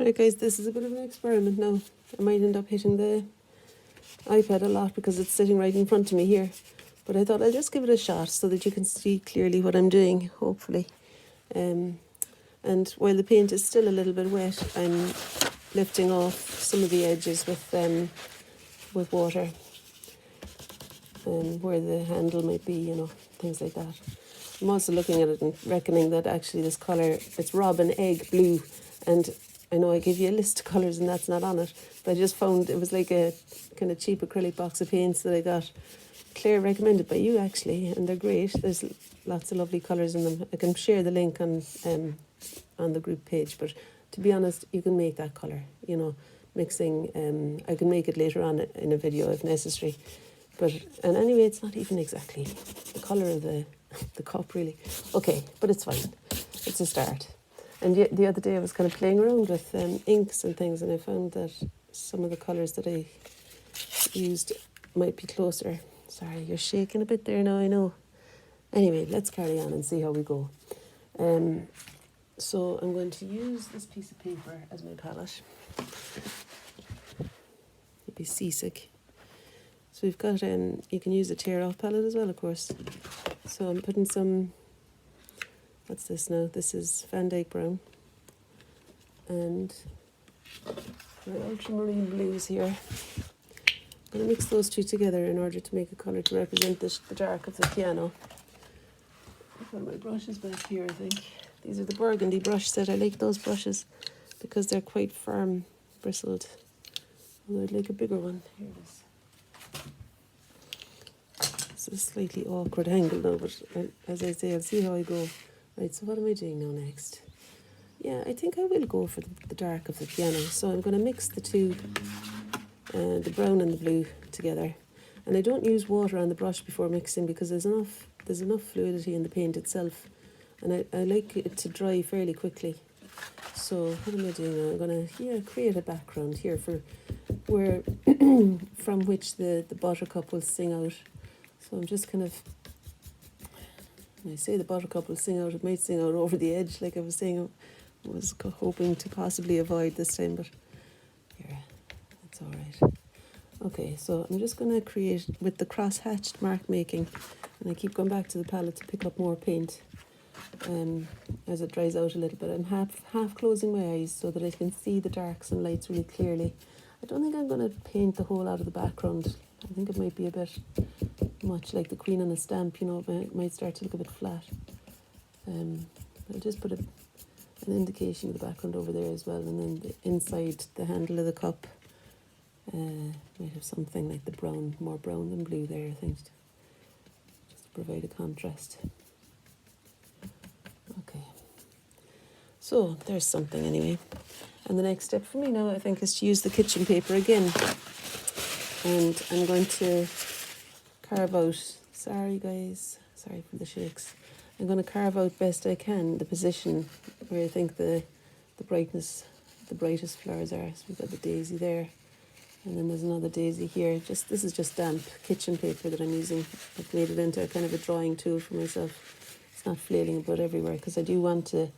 Right guys, this is a bit of an experiment now. I might end up hitting the iPad a lot because it's sitting right in front of me here. But I thought I'll just give it a shot so that you can see clearly what I'm doing, hopefully. And while the paint is still a little bit wet, I'm lifting off some of the edges with water. Where the handle might be, you know, things like that. I'm also looking at it and reckoning that actually this colour, it's robin egg blue, and I know I gave you a list of colours and that's not on it, but I just found it was like a kind of cheap acrylic box of paints that I got. Claire recommended by you actually, and they're great. There's lots of lovely colours in them. I can share the link on the group page, but to be honest, you can make that colour, you know, mixing. I can make it later on in a video if necessary. And anyway, it's not even exactly the colour of the cup, really. Okay, but it's fine. It's a start. And the other day I was kind of playing around with inks and things, and I found that some of the colours that I used might be closer. Sorry, you're shaking a bit there now, I know. Anyway, let's carry on and see how we go. So I'm going to use this piece of paper as my palette. You'd be seasick. So we've got, you can use a tear-off palette as well, of course. So I'm putting some, what's this now? This is Van Dyke Brown. And my ultramarine blues here. I'm going to mix those two together in order to make a colour to represent the dark of the piano. I've got my brushes back here, I think. These are the burgundy brush set. I like those brushes because they're quite firm, bristled. Although I'd like a bigger one. Here it is. It's a slightly awkward angle now, but as I say, I'll see how I go. Right, so what am I doing now next? Yeah, I think I will go for the dark of the piano. So I'm going to mix the two, the brown and the blue together. And I don't use water on the brush before mixing because there's enough fluidity in the paint itself. And I like it to dry fairly quickly. So what am I doing now? I'm going to create a background here for where from which the buttercup will sing out. So I'm just kind of, when I say the buttercup will sing out, it might sing out over the edge, like I was saying, I was hoping to possibly avoid this time, but here, that's all right. Okay, so I'm just going to create with the cross-hatched mark making, and I keep going back to the palette to pick up more paint as it dries out a little bit. I'm half closing my eyes so that I can see the darks and lights really clearly. I don't think I'm going to paint the whole out of the background. I think it might be a bit much like the Queen on a stamp, you know, it might start to look a bit flat. I'll just put an indication of the background over there as well, and then inside the handle of the cup might have something like the brown, more brown than blue there, I think, just to provide a contrast. Okay, so there's something anyway. And the next step for me now, I think, is to use the kitchen paper again. And I'm going to carve out, sorry guys, sorry for the shakes. I'm going to carve out best I can the position where I think the brightest flowers are. So we've got the daisy there, and then there's another daisy here. This is just damp kitchen paper that I'm using. I've made it into a kind of a drawing tool for myself. It's not flailing about everywhere because I do want to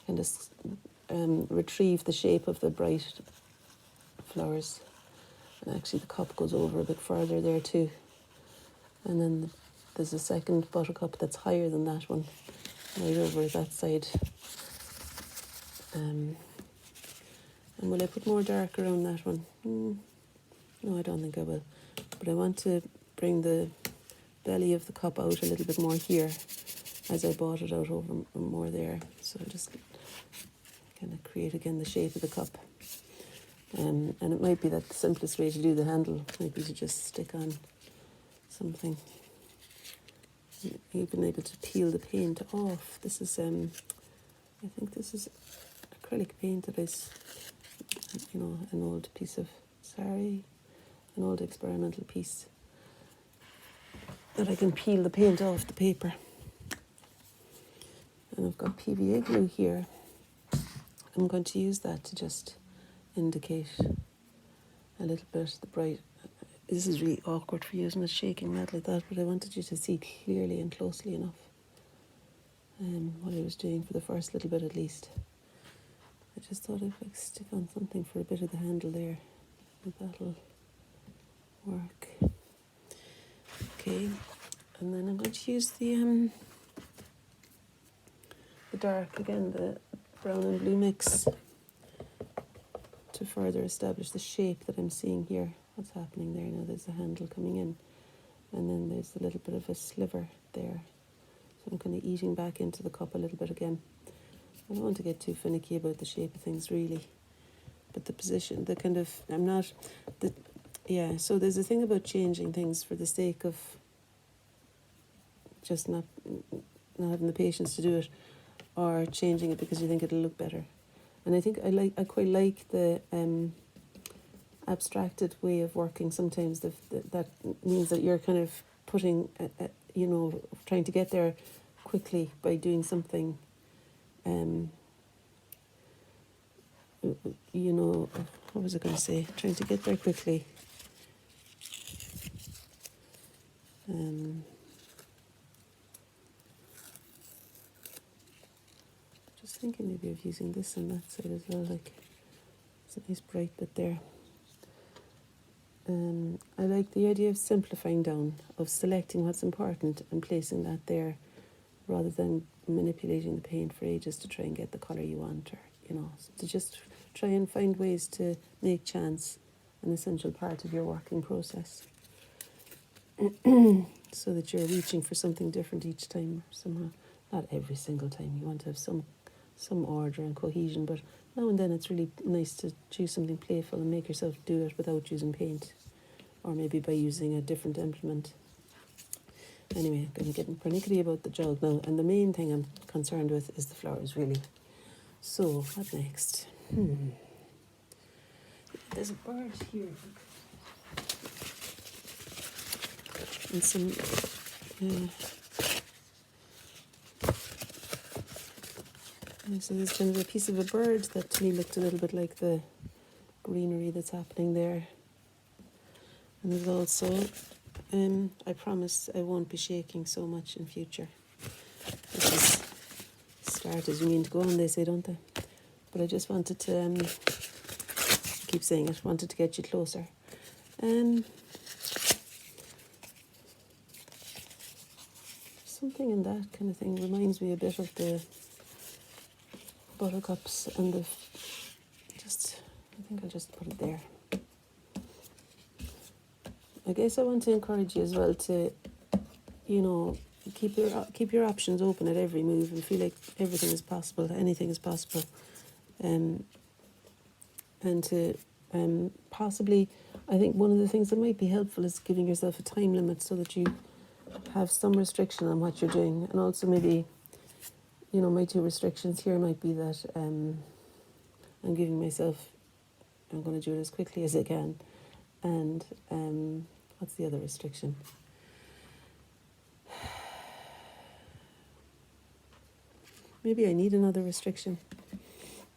kind of retrieve the shape of the bright flowers. And actually the cup goes over a bit further there too. And then there's a second buttercup that's higher than that one, right over that side. And will I put more dark around that one? No, I don't think I will. But I want to bring the belly of the cup out a little bit more here as I brought it out over more there. So I just kind of create again the shape of the cup. And it might be that the simplest way to do the handle might be to just stick on something. You've been able to peel the paint off. This is, I think this is acrylic paint that is, you know, an old piece of, an old experimental piece that I can peel the paint off the paper. And I've got PVA glue here. I'm going to use that to just indicate a little bit the bright. This is really awkward for using a shaking mat like that, but I wanted you to see clearly and closely enough what I was doing for the first little bit at least. just thought I'd like stick on something for a bit of the handle there. And that'll work. Okay, and then I'm going to use the dark again, the brown and blue mix, to further establish the shape that I'm seeing here. What's happening there now? There's a handle coming in, and then there's a little bit of a sliver there. So I'm kind of eating back into the cup a little bit again. I don't want to get too finicky about the shape of things really, but the position, the kind of, I'm not, the, yeah, so there's a thing about changing things for the sake of just not having the patience to do it, or changing it because you think it'll look better. And I think I quite like the abstracted way of working. Sometimes that means that you're kind of putting, trying to get there quickly by doing something, what was I going to say? Trying to get there quickly. Just thinking maybe of using this on that side as well, like it's a nice bright bit there. I like the idea of simplifying down, of selecting what's important and placing that there, rather than manipulating the paint for ages to try and get the colour you want, or to just try and find ways to make chance an essential part of your working process, so that you're reaching for something different each time somehow. Not every single time, you want to have some order and cohesion, but now and then it's really nice to choose something playful and make yourself do it without using paint, or maybe by using a different implement. Anyway, I'm going to get pernickety about the jug now, and the main thing I'm concerned with is the flowers, really. So, what next? There's a bird here. And some... so there's kind of a piece of a bird that to me looked a little bit like the greenery that's happening there. And there's also, I promise I won't be shaking so much in future. This is start as you mean to go on, they say, don't they? But I just wanted to, I keep saying it, wanted to get you closer. Something in that kind of thing reminds me a bit of the buttercups and I think I'll just put it there. I guess I want to encourage you as well to, keep your options open at every move and feel like everything is possible, anything is possible, and to possibly, I think one of the things that might be helpful is giving yourself a time limit so that you have some restriction on what you're doing, and also maybe, my two restrictions here might be that I'm giving myself, I'm going to do it as quickly as I can, and what's the other restriction? Maybe I need another restriction,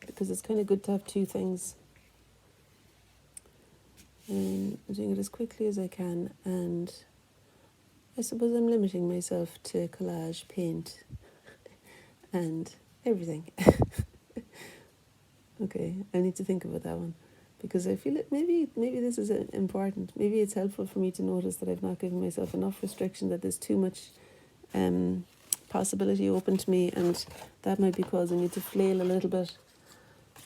because it's kind of good to have two things. I'm doing it as quickly as I can, and I suppose I'm limiting myself to collage, paint, and everything. Okay, I need to think about that one, because I feel it. Maybe this is important. Maybe it's helpful for me to notice that I've not given myself enough restriction, that there's too much possibility open to me, and that might be causing me to flail a little bit,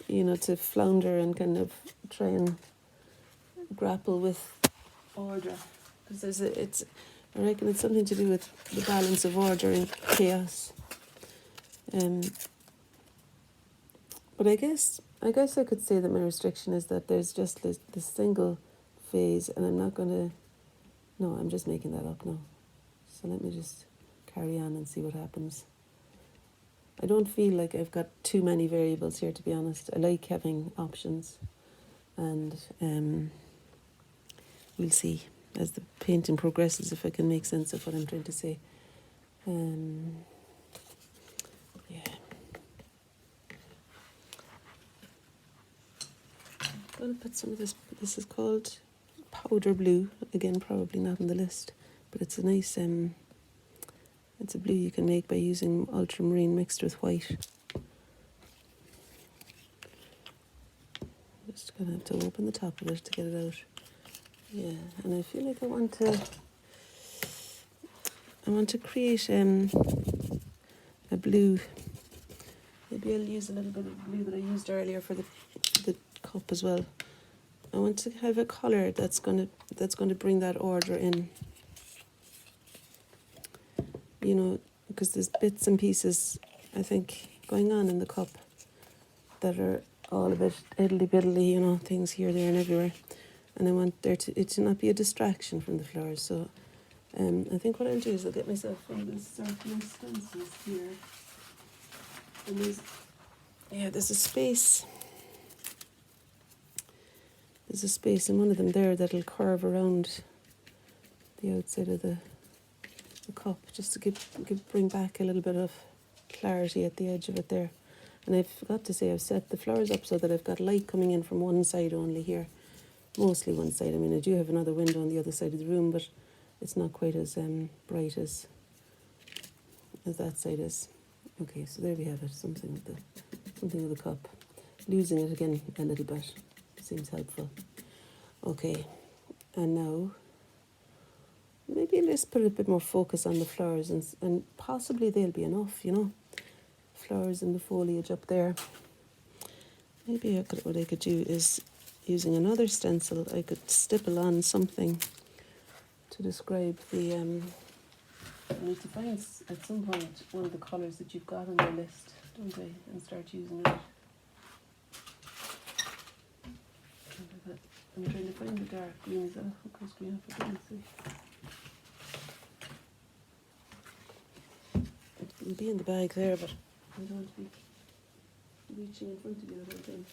to flounder and kind of try and grapple with order, because I reckon it's something to do with the balance of order and chaos. But I guess I could say that my restriction is that there's just this single phase, and I'm not going to... No, I'm just making that up now. So let me just carry on and see what happens. I don't feel like I've got too many variables here, to be honest. I like having options, and we'll see as the painting progresses if I can make sense of what I'm trying to say. Yeah. I'm going to put some of this. This is called powder blue. Again, probably not on the list, but it's a nice. It's a blue you can make by using ultramarine mixed with white. Just gonna have to open the top of it to get it out. Yeah, and I feel like I want to create a blue. Maybe I'll use a little bit of blue that I used earlier for the cup as well. I want to have a colour that's gonna bring that order in. You know, because there's bits and pieces, I think, going on in the cup that are all a bit iddly-biddly, you know, things here, there and everywhere. And I want it to not be a distraction from the flowers. So I think what I'll do is I'll get myself one of those circular stencils here. And there's a space. There's a space in one of them there that'll curve around the outside of the cup, just to bring back a little bit of clarity at the edge of it there. And I forgot to say, I've set the flowers up so that I've got light coming in from one side only here. Mostly one side. I mean, I do have another window on the other side of the room, but it's not quite as bright as that side is. Okay, so there we have it. Something with the cup. Losing it again a little bit seems helpful. Okay, and now maybe let's put a bit more focus on the flowers, and possibly they'll be enough, you know. Flowers in the foliage up there. Maybe what I could do is, using another stencil, I could stipple on something to describe the... I need to find at some point one of the colours that you've got on your list, don't I? And start using it. I'm trying to find the dark green. Is that a hooker's green? I can't see. It'll be in the bag there, but I don't want to be reaching in front of you the whole time.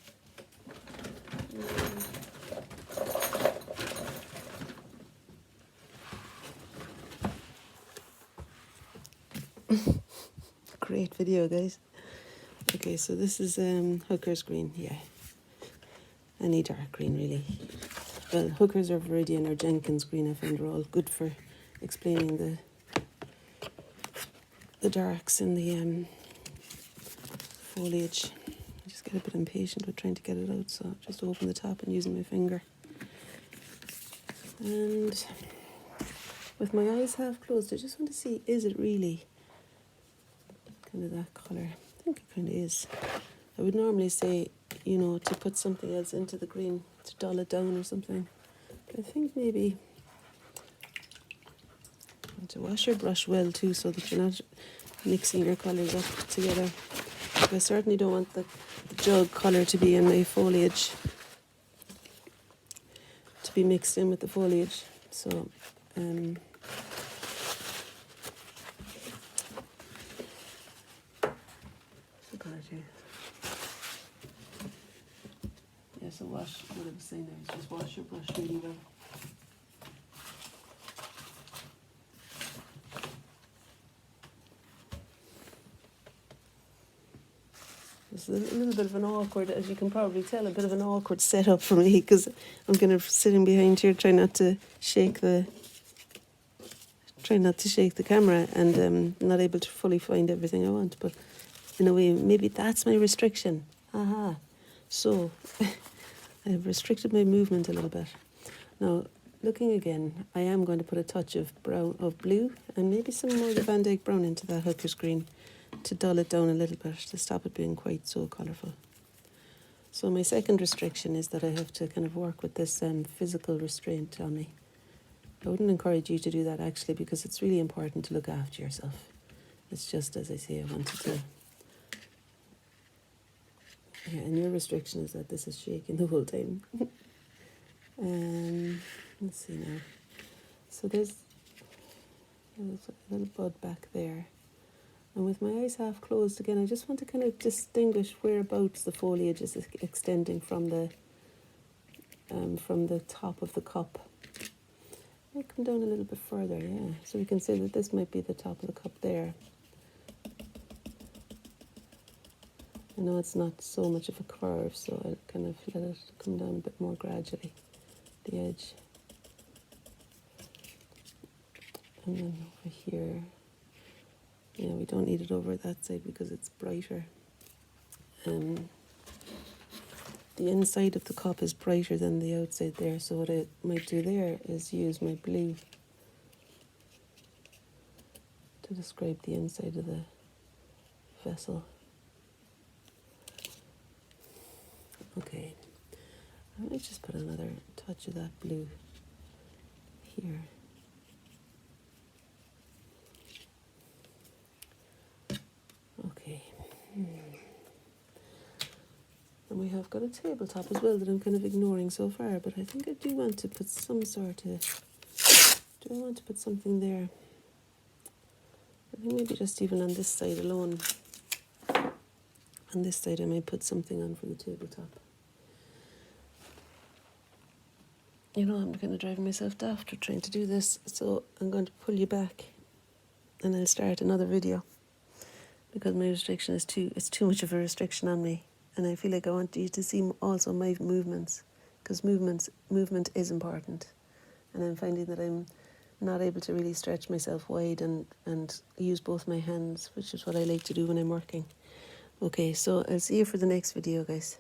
Great video, guys. Okay, so this is hooker's green. Yeah, any dark green really. Well, hookers or Viridian or Jenkins green I find are all good for explaining the darks in the foliage. I just get a bit impatient with trying to get it out, so I'll just open the top and using my finger. And with my eyes half closed, I just want to see, is it really kind of that colour? I think it kind of is. I would normally say, you know, to put something else into the green to dull it down or something. But I think maybe to wash your brush well too, so that you're not mixing your colours up together. I certainly don't want the jug colour to be in my foliage, to be mixed in with the foliage. So yeah, so wash, what I was saying there is just wash your brush really well. It's a little bit of an awkward, as you can probably tell, a bit of an awkward setup for me, because I'm kind of sitting behind here trying not to shake the camera, and not able to fully find everything I want. But in a way, maybe that's my restriction. Aha. So I've restricted my movement a little bit. Now, looking again, I am going to put a touch of blue, and maybe some more of the Van Dyke brown into that hooker's green, to dull it down a little bit, to stop it being quite so colourful. So my second restriction is that I have to kind of work with this physical restraint on me. I wouldn't encourage you to do that, actually, because it's really important to look after yourself. It's just, as I say, I wanted to... Yeah, and your restriction is that this is shaking the whole time. Let's see now. So there's a little bud back there. And with my eyes half closed again, I just want to kind of distinguish whereabouts the foliage is extending from the top of the cup. I'll come down a little bit further, yeah. So we can say that this might be the top of the cup there. I know it's not so much of a curve, so I'll kind of let it come down a bit more gradually, the edge. And then over here. Yeah, we don't need it over that side because it's brighter. the inside of the cup is brighter than the outside there, so what I might do there is use my blue to describe the inside of the vessel. Okay, I might just put another touch of that blue here. Okay. And we have got a tabletop as well that I'm kind of ignoring so far, but I think I do want to put some sort of, do I want to put something there? I think maybe just even on this side alone. On this side I might put something on for the tabletop. You know, I'm kind of driving myself daft for trying to do this, so I'm going to pull you back and I'll start another video because my restriction is it's too much of a restriction on me, and I feel like I want you to see also my movements, because movement is important, and I'm finding that I'm not able to really stretch myself wide and use both my hands, which is what I like to do when I'm working. Okay, so I'll see you for the next video, guys.